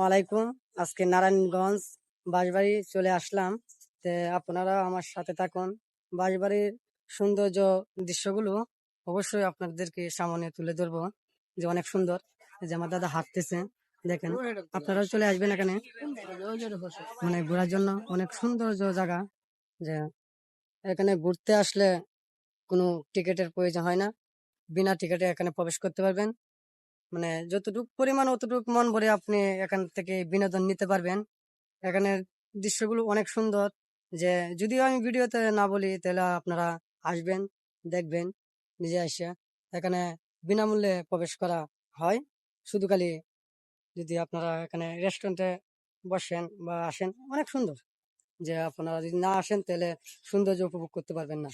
আলাইকুম। আজকে নারায়ণগঞ্জ বাঁশবাড়ি চলে আসলাম। আপনারা আমার সাথে থাকুন। বাঁশবাড়ির সৌন্দর্য দৃশ্যগুলো অবশ্যই আপনাদেরকে সামনে তুলে ধরবো, যে অনেক সুন্দর। এই যে আমার দাদা হাঁটতেছে, দেখেন। আপনারাও চলে আসবেন এখানে, মানে ঘোরার জন্য অনেক সৌন্দর্য জায়গা। যে এখানে ঘুরতে আসলে কোনো টিকিটের প্রয়োজন হয় না, বিনা টিকিটে এখানে প্রবেশ করতে পারবেন। মানে যতটুকু পরিমাণ অতটুকু মন ভরে আপনি এখান থেকে বিনোদন নিতে পারবেন। এখানের দৃশ্যগুলো অনেক সুন্দর। যে যদিও আমি ভিডিওতে না বলি, তাহলে আপনারা আসবেন, দেখবেন নিজে এসে। এখানে বিনামূল্যে প্রবেশ করা হয়। শুধু খালি যদি আপনারা এখানে রেস্টুরেন্টে বসেন বা আসেন, অনেক সুন্দর। যে আপনারা যদি না আসেন তাহলে সৌন্দর্য উপভোগ করতে পারবেন না।